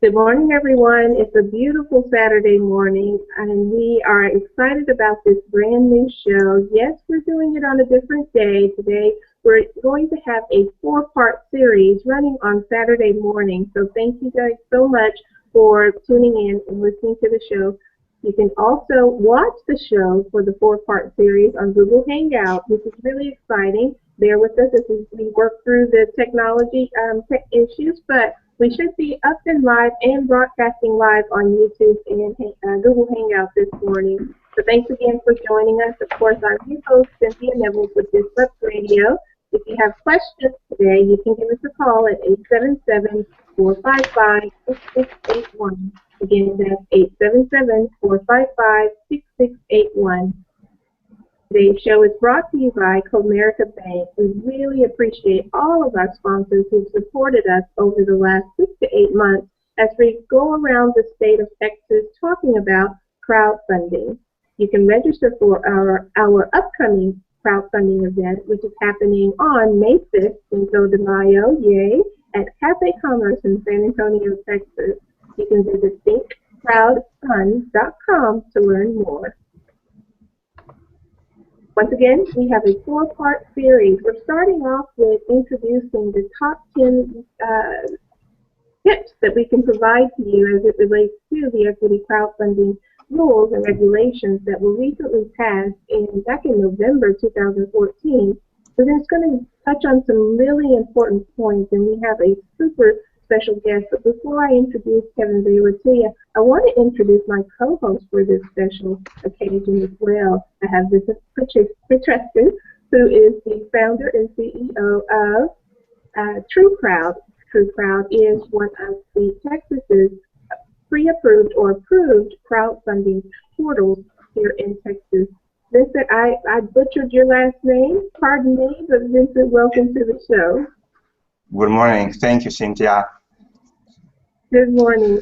Good morning, everyone. It's a beautiful Saturday morning, and we are excited about this brand new show. Yes, we're doing it on a different day. Today, we're going to have a 4-part series running on Saturday morning. So thank you guys so much for tuning in and listening to the show. You can also watch the show for the 4-part series on Google Hangout, which is really exciting. Bear with us as we work through the technology tech issues, but we should be up and live and broadcasting live on YouTube and Google Hangout this morning. So thanks again for joining us. Of course, I'm your host, Cynthia Nevels with Disrtupt Radio. If you have questions today, you can give us a call at 877-455-6681. Again, that's 877-455-6681. Today's show is brought to you by Comerica Bank. We really appreciate all of our sponsors who've supported us over the last 6 to 8 months as we go around the state of Texas talking about crowdfunding. You can register for our upcoming crowdfunding event, which is happening on May 5th, Cinco de Mayo, yay, at Cafe Commerce in San Antonio, Texas. You can visit ThinkCrowdFund.com to learn more. Once again, we have a 4-part series. We're starting off with introducing the top 10 tips that we can provide to you as it relates to the equity crowdfunding rules and regulations that were recently passed back in November 2014. We're just going to touch on some really important points, and we have a super special guest. But before I introduce Kevin Baylor to you, I want to introduce my co-host for this special occasion as well. I have Vicent Petrescu, who is the founder and CEO of TruCrowd. TruCrowd is one of the Texas's pre-approved or approved crowdfunding portals here in Texas. Vincent, I butchered your last name. Pardon me, but Vincent, welcome to the show. Good morning. Thank you, Cynthia. Good morning.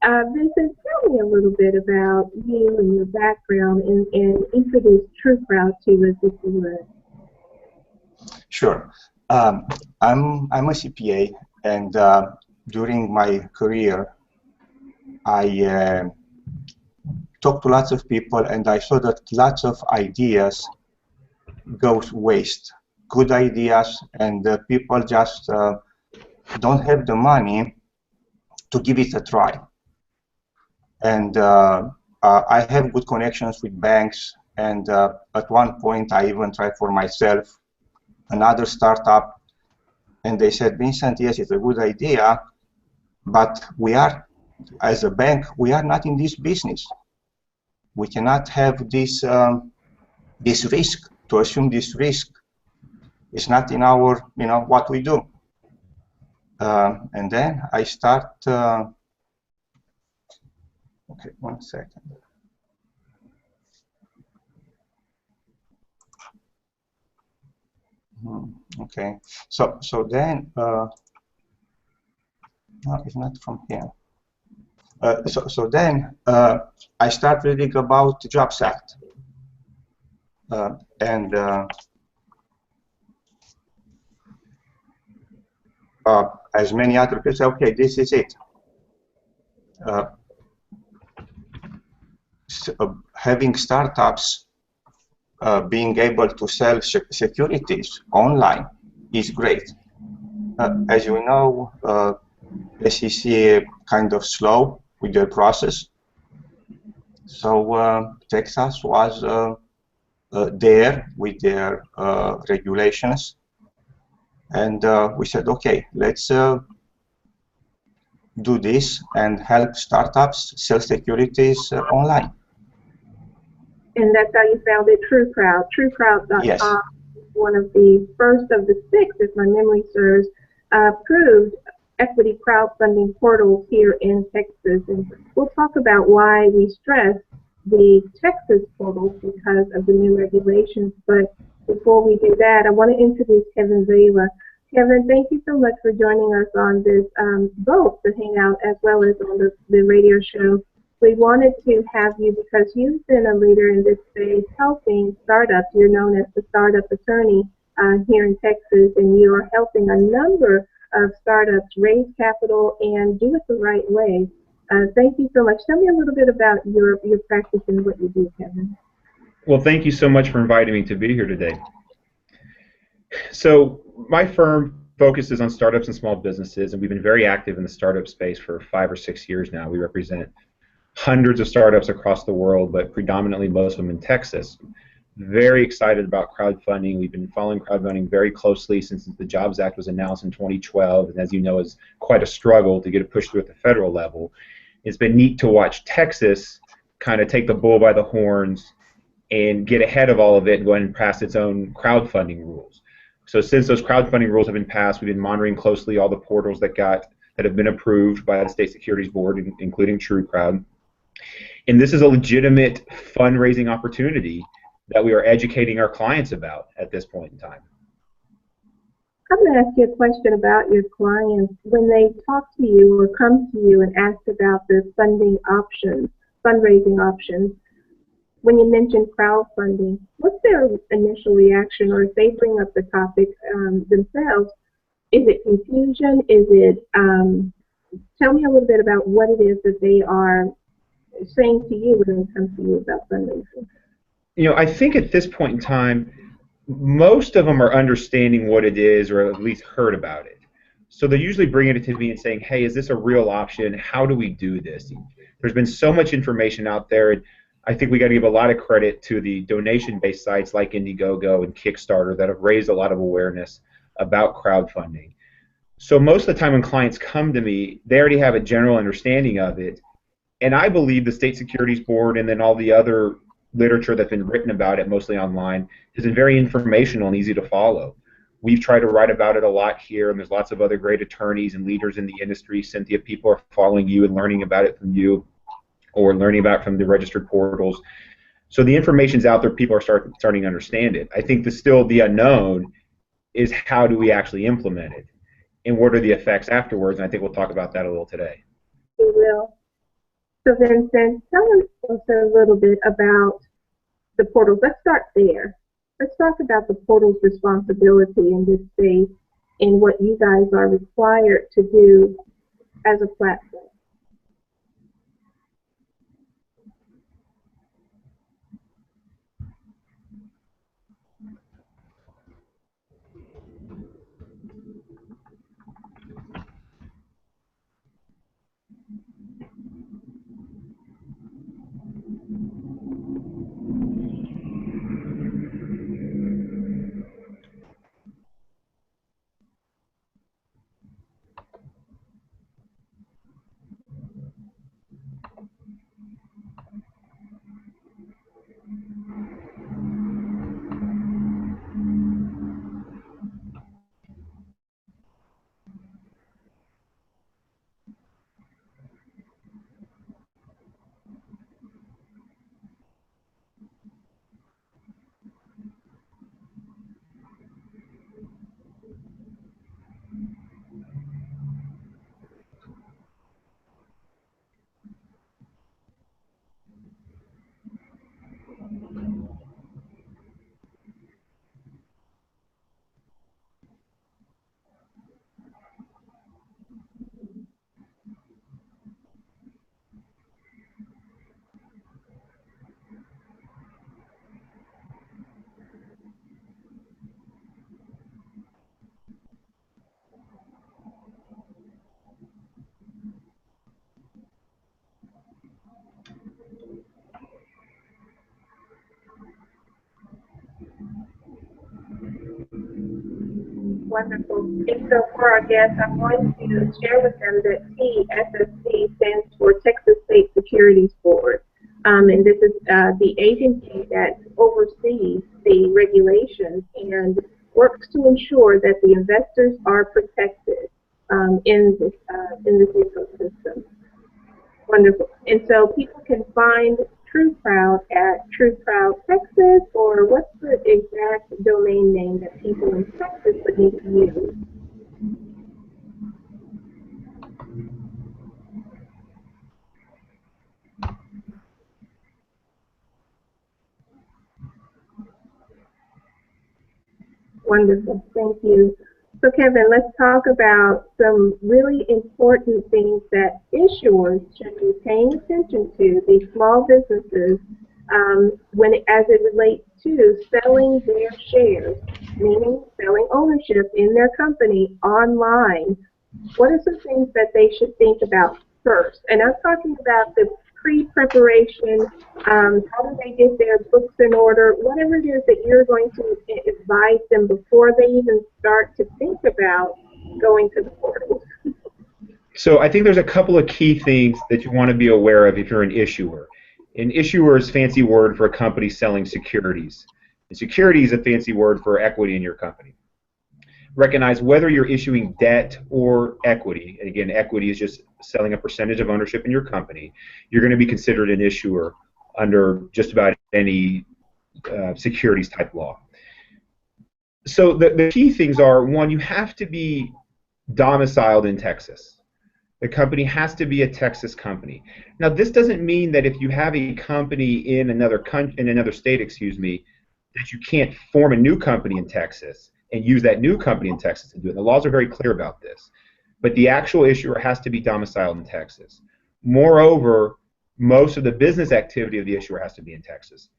Vincent, tell me a little bit about you and your background and introduce TruCrowd to us if you would. Sure. I'm a CPA, and during my career, I talked to lots of people, and I saw that lots of ideas go to waste. Good ideas, and people just don't have the money to give it a try. And I have good connections with banks, and at one point I even tried for myself another startup, and they said, Vincent, yes, it's a good idea, but we are, as a bank, we are not in this business. We cannot have this this risk, to assume this risk. It's not in our, what we do. And then I start, okay, 1 second. Okay, so then, no, it's not from here. So then I start reading about the Jobs Act. As many other people say, okay, this is it. Having startups being able to sell securities online is great. As you know, SEC kind of slow with their process. So Texas was there with their regulations. And we said, okay, let's do this and help startups sell securities online. And that's how you founded TruCrowd. TruCrowd.com Yes. is one of the first of the 6, if my memory serves, approved equity crowdfunding portals here in Texas. And we'll talk about why we stress the Texas portals because of the new regulations. But before we do that, I want to introduce Kevin Baylor. Kevin, thank you so much for joining us on this, both the Hangout as well as on the radio show. We wanted to have you because you've been a leader in this space helping startups. You're known as the startup attorney here in Texas, and you are helping a number of startups raise capital and do it the right way. Thank you so much. Tell me a little bit about your practice and what you do, Kevin. Well, thank you so much for inviting me to be here today. So my firm focuses on startups and small businesses, and we've been very active in the startup space for 5 or 6 years now. We represent hundreds of startups across the world, but predominantly most of them in Texas. Very excited about crowdfunding. We've been following crowdfunding very closely since the Jobs Act was announced in 2012, and as you know, it's quite a struggle to get it pushed through at the federal level. It's been neat to watch Texas kind of take the bull by the horns and get ahead of all of it and go ahead and pass its own crowdfunding rules. So since those crowdfunding rules have been passed, we've been monitoring closely all the portals that have been approved by the State Securities Board, including TruCrowd. And this is a legitimate fundraising opportunity that we are educating our clients about at this point in time. I'm going to ask you a question about your clients. When they talk to you or come to you and ask about the funding options, fundraising options, when you mention crowdfunding, what's their initial reaction? Or if they bring up the topic themselves, is it confusion? Is it, tell me a little bit about what it is that they are saying to you when they come to you about fundraising. You know, I think at this point in time, most of them are understanding what it is or at least heard about it. So they're usually bringing it to me and saying, hey, is this a real option? How do we do this? There's been so much information out there, and I think we got to give a lot of credit to the donation-based sites like Indiegogo and Kickstarter that have raised a lot of awareness about crowdfunding. So most of the time when clients come to me, they already have a general understanding of it, and I believe the State Securities Board and then all the other literature that's been written about it, mostly online, has been very informational and easy to follow. We've tried to write about it a lot here, and there's lots of other great attorneys and leaders in the industry. Cynthia, people are following you and learning about it from you, or learning about it from the registered portals. So the information's out there, people are starting to understand it. I think still the unknown is how do we actually implement it, and what are the effects afterwards, and I think we'll talk about that a little today. We will. So Vincent, tell us also a little bit about the portals. Let's start there. Let's talk about the portal's responsibility in this space and what you guys are required to do as a platform. Wonderful. And so for our guests, I'm going to share with them that TSSC stands for Texas State Securities Board. And this is the agency that oversees the regulations and works to ensure that the investors are protected in this ecosystem. Wonderful. And so people can find TruCrowd at TruCrowd Texas, or what's the exact domain name that people in Texas would need to use? Wonderful. Thank you. So Kevin, let's talk about some really important things that issuers should be paying attention to, these small businesses, as it relates to selling their shares, meaning selling ownership in their company online. What are some things that they should think about first? And I'm talking about the pre-preparation, how do they get their books in order, whatever it is that you're going to advise them before they even start to think about going to the portal. So I think there's a couple of key things that you want to be aware of if you're an issuer. An issuer is a fancy word for a company selling securities. And security is a fancy word for equity in your company. Recognize whether you're issuing debt or equity, and again, equity is just selling a percentage of ownership in your company, you're going to be considered an issuer under just about any securities type law. So the key things are, one, you have to be domiciled in Texas. The company has to be a Texas company. Now, this doesn't mean that if you have a company in another state, that you can't form a new company in Texas and use that new company in Texas to do it. The laws are very clear about this. But the actual issuer has to be domiciled in Texas. Moreover, most of the business activity of the issuer has to be in Texas.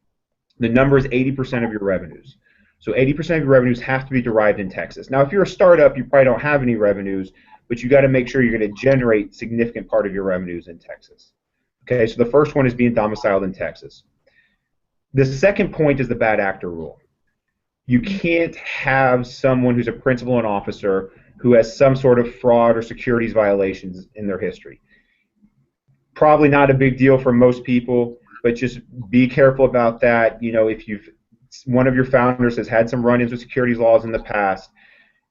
The number is 80% of your revenues. So 80% of your revenues have to be derived in Texas. Now, if you're a startup, you probably don't have any revenues, but you got to make sure you're going to generate a significant part of your revenues in Texas. Okay, so the first one is being domiciled in Texas. The second point is the bad actor rule. You can't have someone who's a principal and officer who has some sort of fraud or securities violations in their history. Probably not a big deal for most people, but just be careful about that. You know, if one of your founders has had some run-ins with securities laws in the past,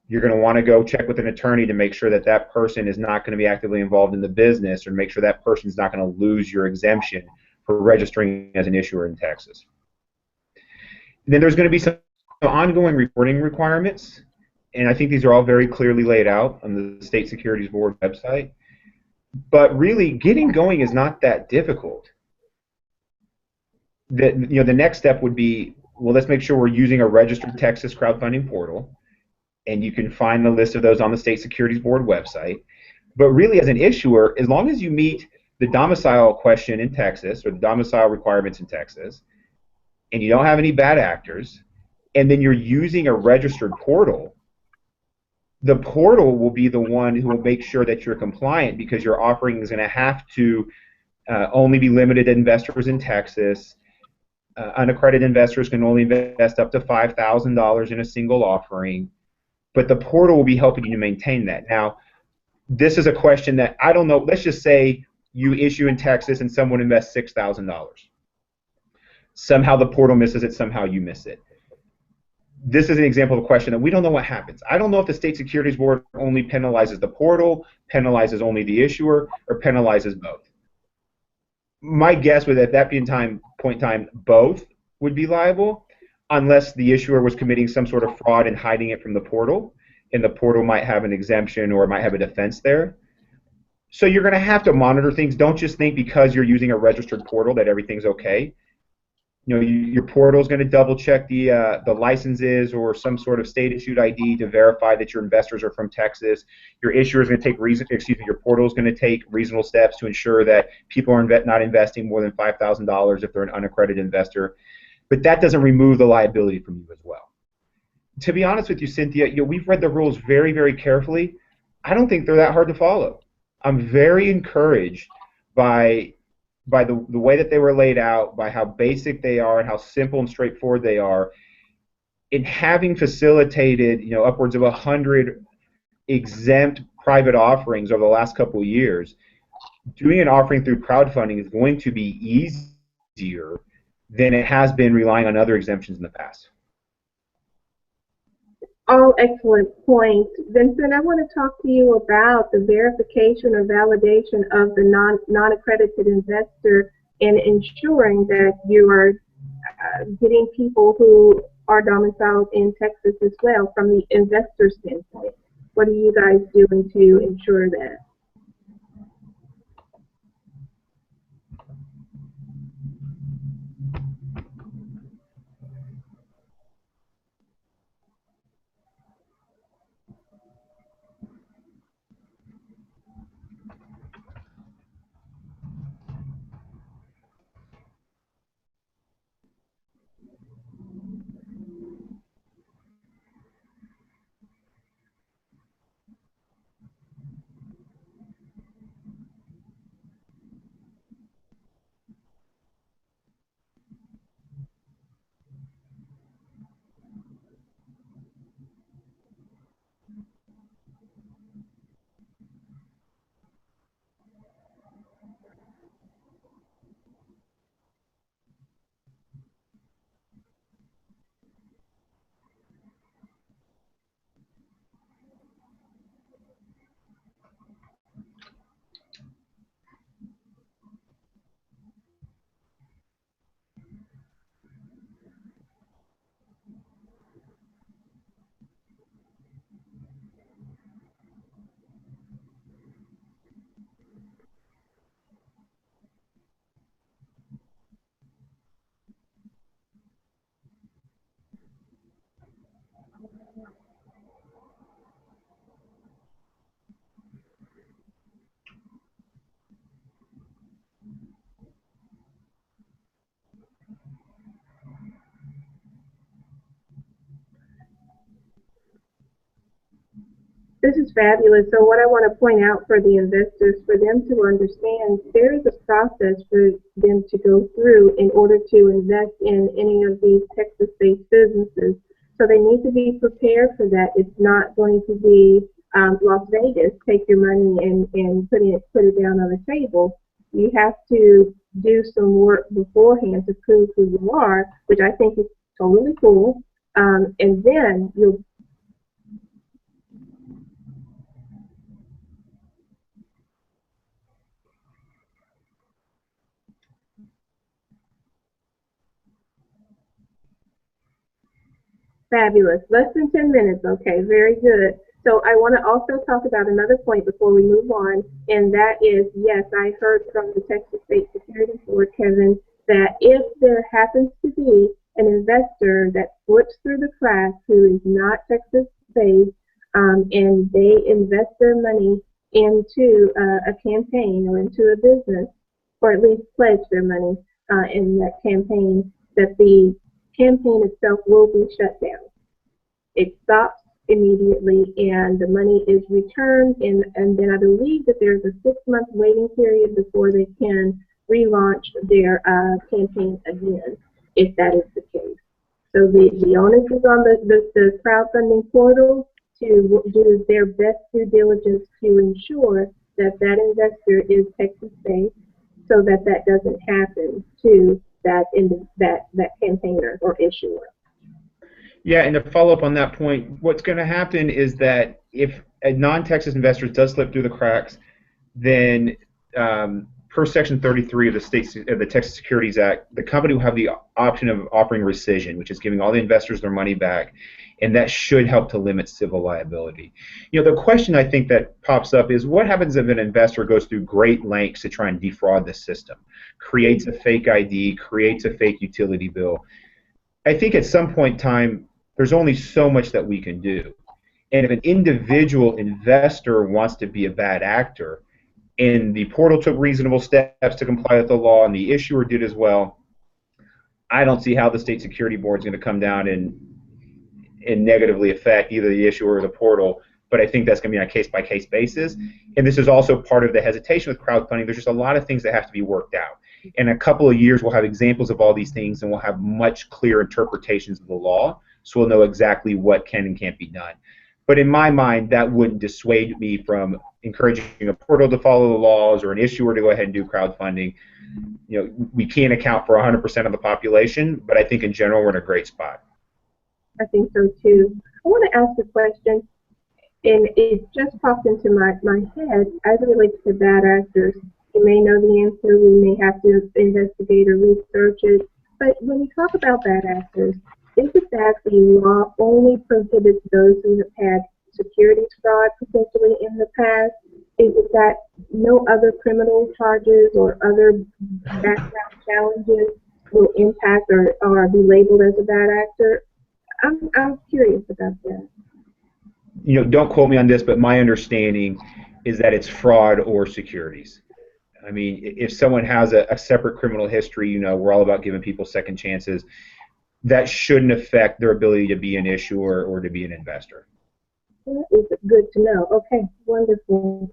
you're going to want to go check with an attorney to make sure that that person is not going to be actively involved in the business, or make sure that person is not going to lose your exemption for registering as an issuer in Texas. And then there's going to be some ongoing reporting requirements, and I think these are all very clearly laid out on the State Securities Board website. But really, getting going is not that difficult. The next step would be, well, let's make sure we're using a registered Texas crowdfunding portal, and you can find the list of those on the State Securities Board website. But really, as an issuer, as long as you meet the domicile question in Texas, or the domicile requirements in Texas, and you don't have any bad actors, and then you're using a registered portal, the portal will be the one who will make sure that you're compliant, because your offering is going to have to only be limited to investors in Texas. Unaccredited investors can only invest up to $5,000 in a single offering, but the portal will be helping you to maintain that. Now, this is a question that, I don't know, let's just say you issue in Texas and someone invests $6,000. Somehow the portal misses it, somehow you miss it. This is an example of a question that we don't know what happens. I don't know if the State Securities Board only penalizes the portal, penalizes only the issuer, or penalizes both. My guess would, at that point in time, both would be liable, unless the issuer was committing some sort of fraud and hiding it from the portal, and the portal might have an exemption or might have a defense there. So you're going to have to monitor things. Don't just think because you're using a registered portal that everything's okay. You know, your portal is going to double check the licenses or some sort of state-issued ID to verify that your investors are from Texas. Your issuer is going to take your portal is going to take reasonable steps to ensure that people are not investing more than $5,000 if they're an unaccredited investor. But that doesn't remove the liability from you as well. To be honest with you, Cynthia, we've read the rules very, very carefully. I don't think they're that hard to follow. I'm very encouraged by the way that they were laid out, by how basic they are and how simple and straightforward they are. In having facilitated, upwards of 100 exempt private offerings over the last couple of years, doing an offering through crowdfunding is going to be easier than it has been relying on other exemptions in the past. All excellent points. Vicent, I want to talk to you about the verification or validation of the non-accredited investor, and ensuring that you are getting people who are domiciled in Texas as well from the investor standpoint. What are you guys doing to ensure that? This is fabulous. So what I want to point out for the investors, for them to understand, there is a process for them to go through in order to invest in any of these Texas-based businesses. So they need to be prepared for that. It's not going to be Las Vegas, take your money and put it down on the table. You have to do some work beforehand to prove who you are, which I think is totally cool. And then you'll fabulous. Less than 10 minutes. Okay, very good. So I want to also talk about another point before we move on, and that is, yes, I heard from the Texas State Securities Board, Kevin, that if there happens to be an investor that slips through the cracks who is not Texas-based, and they invest their money into a campaign or into a business, or at least pledge their money in that campaign, that the campaign itself will be shut down. It stops immediately and the money is returned, and then I believe that there's a 6-month waiting period before they can relaunch their campaign again, if that is the case. So the onus is on the crowdfunding portal to do their best due diligence to ensure that that investor is Texas-based, so that that doesn't happen to that campaigner or issuer. Yeah, and to follow up on that point, what's going to happen is that if a non-Texas investor does slip through the cracks, then per Section 33 of the Texas Securities Act, the company will have the option of offering rescission, which is giving all the investors their money back, and that should help to limit civil liability. You know, the question I think that pops up is, what happens if an investor goes through great lengths to try and defraud the system, creates a fake ID, creates a fake utility bill? I think at some point in time, there's only so much that we can do. And if an individual investor wants to be a bad actor, and the portal took reasonable steps to comply with the law, and the issuer did as well, I don't see how the state security board is going to come down and negatively affect either the issuer or the portal. But I think that's going to be on a case-by-case basis. And this is also part of the hesitation with crowdfunding. There's just a lot of things that have to be worked out. In a couple of years, we'll have examples of all these things, and we'll have much clearer interpretations of the law, so we'll know exactly what can and can't be done. But in my mind, that wouldn't dissuade me from encouraging a portal to follow the laws or an issuer to go ahead and do crowdfunding. You know, we can't account for 100% of the population, but I think in general we're in a great spot. I think so too. I want to ask a question, and it just popped into my head as it relates to bad actors. You may know the answer, we may have to investigate or research it, but when we talk about bad actors, is it that the law only prohibits those who have had securities fraud potentially in the past? Is it that no other criminal charges or other background challenges will impact or be labeled as a bad actor? I'm curious about that. You know, don't quote me on this, but my understanding is that it's fraud or securities. I mean, if someone has a separate criminal history, you know, we're all about giving people second chances. That shouldn't affect their ability to be an issuer or to be an investor. That is good to know. Okay, wonderful.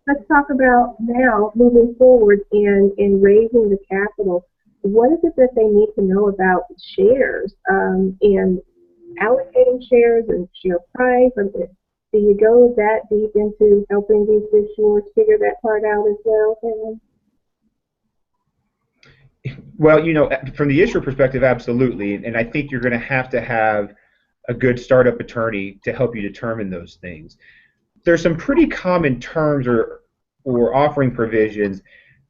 Let's talk about now moving forward in raising the capital. What is it that they need to know about shares and allocating shares and share price? Do you go that deep into helping these issuers figure that part out as well, Kevin? Well, you know, from the issuer perspective, absolutely, and I think you're going to have a good startup attorney to help you determine those things. There's some pretty common terms or offering provisions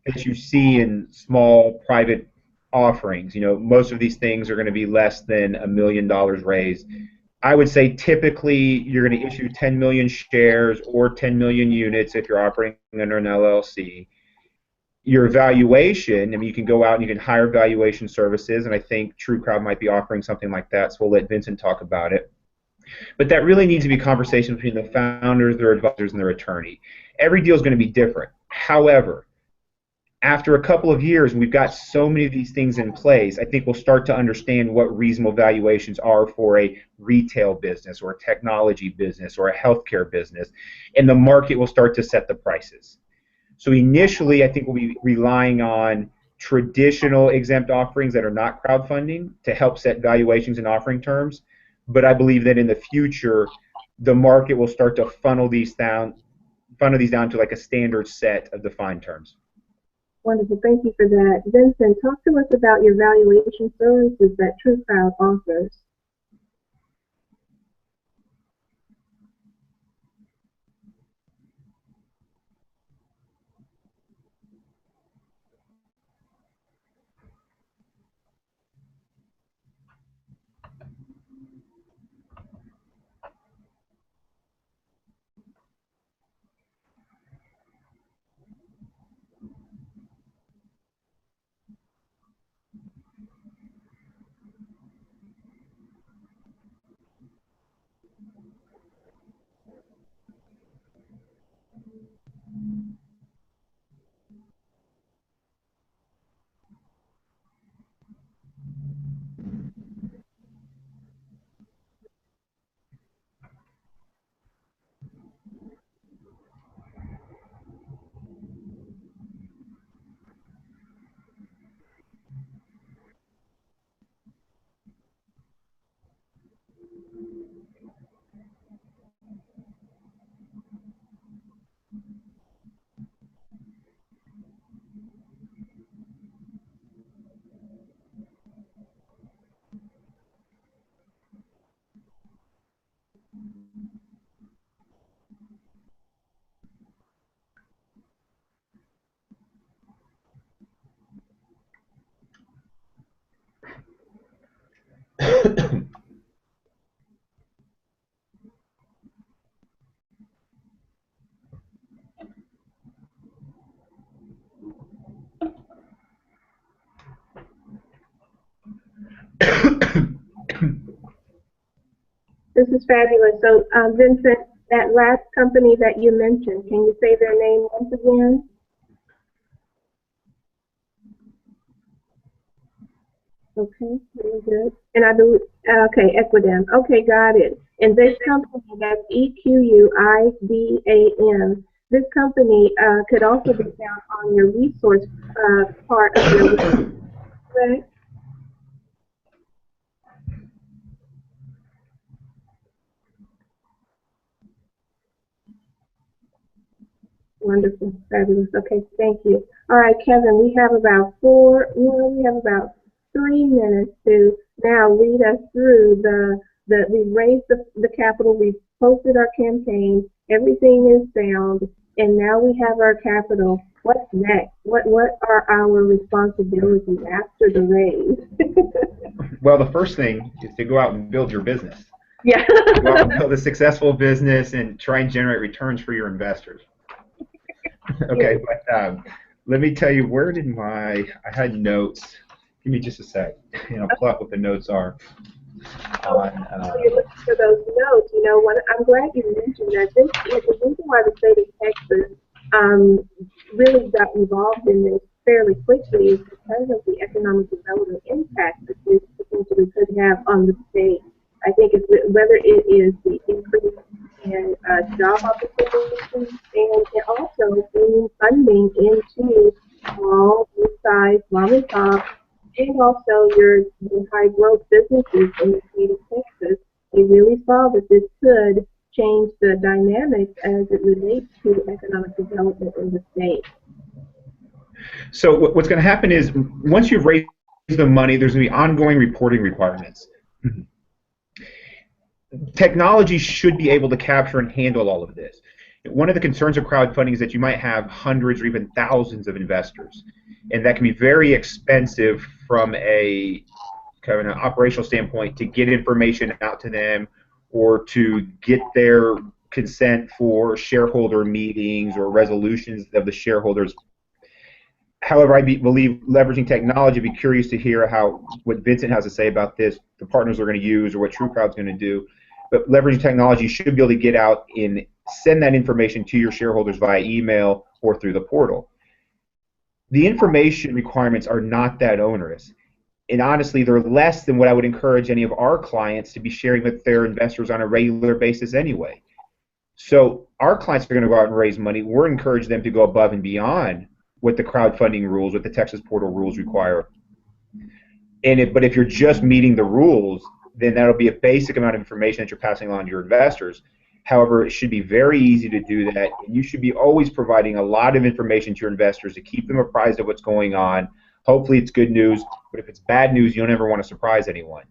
that you see in small private offerings. You know, most of these things are going to be less than $1 million raised. I would say typically you're going to issue 10 million shares or 10 million units if you're operating under an LLC. Your valuation, I mean, you can go out and you can hire valuation services, and I think TruCrowd might be offering something like that, so we'll let Vicent talk about it. But that really needs to be a conversation between the founders, their advisors, and their attorney. Every deal is going to be different. However, After a couple of years, we've got so many of these things in place, I think we'll start to understand what reasonable valuations are for a retail business or a technology business or a healthcare business, and the market will start to set the prices. So initially, I think we'll be relying on traditional exempt offerings that are not crowdfunding to help set valuations and offering terms, but I believe that in the future, the market will start to funnel these down to like a standard set of defined terms. Wonderful. Thank you for that. Vicent, talk to us about your valuation services that TruCrowd offers. This is fabulous. So, Vicent, that last company that you mentioned, can you say their name once again? Okay, very good. And I believe, okay, Equidam. Okay, got it. And this company, that's EQUIDAM, this company could also be found on your resource part of your website, correct? Wonderful, fabulous. Okay, thank you. All right, Kevin, we have about 3 minutes to now lead us through we've raised the capital, we've posted our campaign, everything is sound, and now we have our capital. What's next? What are our responsibilities after the raise? Well, the first thing is to go out and build your business. Yeah. Go out and build a successful business and try and generate returns for your investors. Okay, but let me tell you, I had notes. Give me just a sec, and I'll pull out what the notes are. You're looking for those notes. You know, I'm glad you mentioned that. The reason why the state of Texas really got involved in this fairly quickly is because of the economic development impact that this potentially could have on the state. I think it's whether it is the increase in job opportunities and also bringing funding into small, mid-sized, mom and pop, and also your high growth businesses in the state of Texas. They really saw that this could change the dynamics as it relates to economic development in the state. So what's going to happen is once you've raised the money, there's going to be ongoing reporting requirements. Technology should be able to capture and handle all of this. One of the concerns of crowdfunding is that you might have hundreds or even thousands of investors, and that can be very expensive from a kind of an operational standpoint to get information out to them or to get their consent for shareholder meetings or resolutions of the shareholders. However, I believe leveraging technology, I'd be curious to hear what Vicent has to say about this, the partners are going to use, or what TruCrowd's going to do. But leveraging technology should be able to get out and send that information to your shareholders via email or through the portal. the information requirements are not that onerous. And honestly, they're less than what I would encourage any of our clients to be sharing with their investors on a regular basis anyway. So our clients are going to go out and raise money. We're encouraging them to go above and beyond what the crowdfunding rules, what the Texas portal rules require. But if you're just meeting the rules, then that'll be a basic amount of information that you're passing on to your investors. However, it should be very easy to do that, and you should be always providing a lot of information to your investors to keep them apprised of what's going on. Hopefully it's good news, but if it's bad news, you don't ever want to surprise anyone.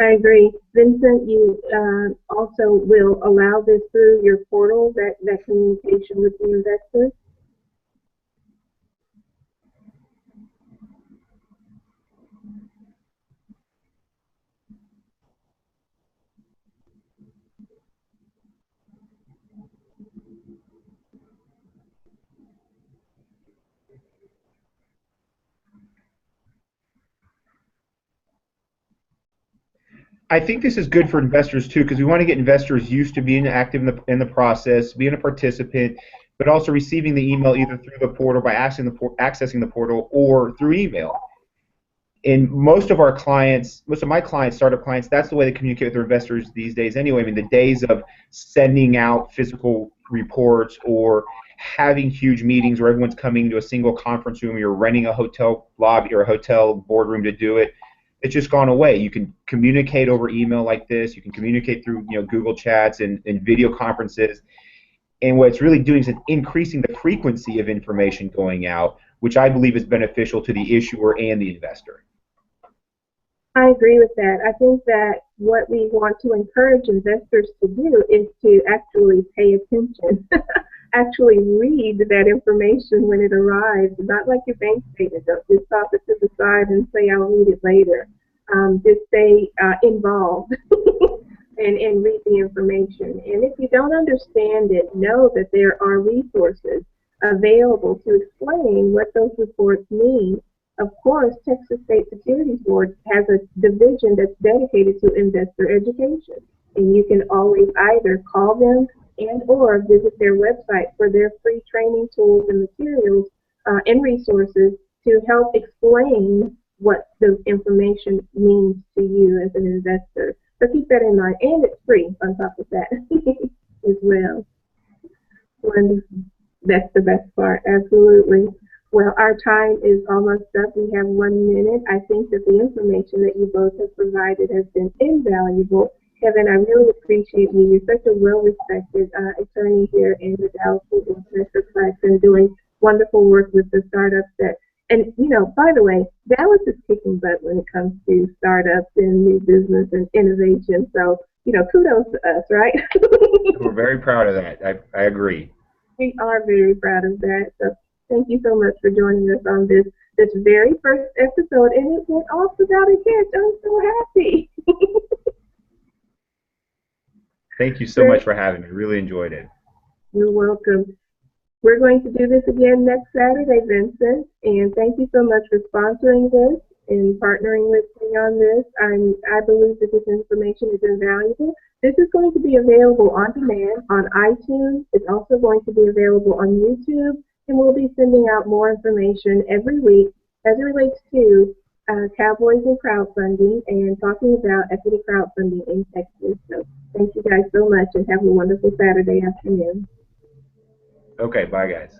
I agree. Vicent, you also will allow this through your portal, that communication with the investors? I think this is good for investors too, because we want to get investors used to being active in the process, being a participant, but also receiving the email either through the portal by accessing the portal or through email. And most of my clients, startup clients, that's the way they communicate with their investors these days anyway. I mean, the days of sending out physical reports or having huge meetings where everyone's coming to a single conference room, you're renting a hotel lobby or a hotel boardroom to do it, it's just gone away. You can communicate over email like this. You can communicate through Google Chats and video conferences. And what it's really doing is increasing the frequency of information going out, which I believe is beneficial to the issuer and the investor. I agree with that. I think that what we want to encourage investors to do is to actually pay attention, actually read that information when it arrives, not like your bank statement. Don't just toss it to the side and say, I'll read it later. Just stay involved and read the information. And if you don't understand it, know that there are resources available to explain what those reports mean. Of course, Texas State Securities Board has a division that's dedicated to investor education, and you can always either call them and or visit their website for their free training tools and materials and resources to help explain what the information means to you as an investor. So keep that in mind, and it's free on top of that as well. Wonderful. That's the best part, absolutely. Well, our time is almost up. We have 1 minute. I think that the information that you both have provided has been invaluable. Kevin, I really appreciate you. You're such a well-respected attorney here in the Dallas-Fort Worth Metroplex and doing wonderful work with the startups and by the way, Dallas is kicking butt when it comes to startups and new business and innovation. So, kudos to us, right? We're very proud of that. I agree. We are very proud of that. So thank you so much for joining us on this very first episode, and it went off without a hitch. I'm so happy. Thank you so much for having me. Really enjoyed it. You're welcome. We're going to do this again next Saturday, Vicent, and thank you so much for sponsoring this and partnering with me on this. I believe that this information is invaluable. This is going to be available on demand on iTunes. It's also going to be available on YouTube, and we'll be sending out more information every week as it relates to Cowboys and crowdfunding and talking about equity crowdfunding in Texas. So thank you guys so much, and have a wonderful Saturday afternoon. Okay, bye guys.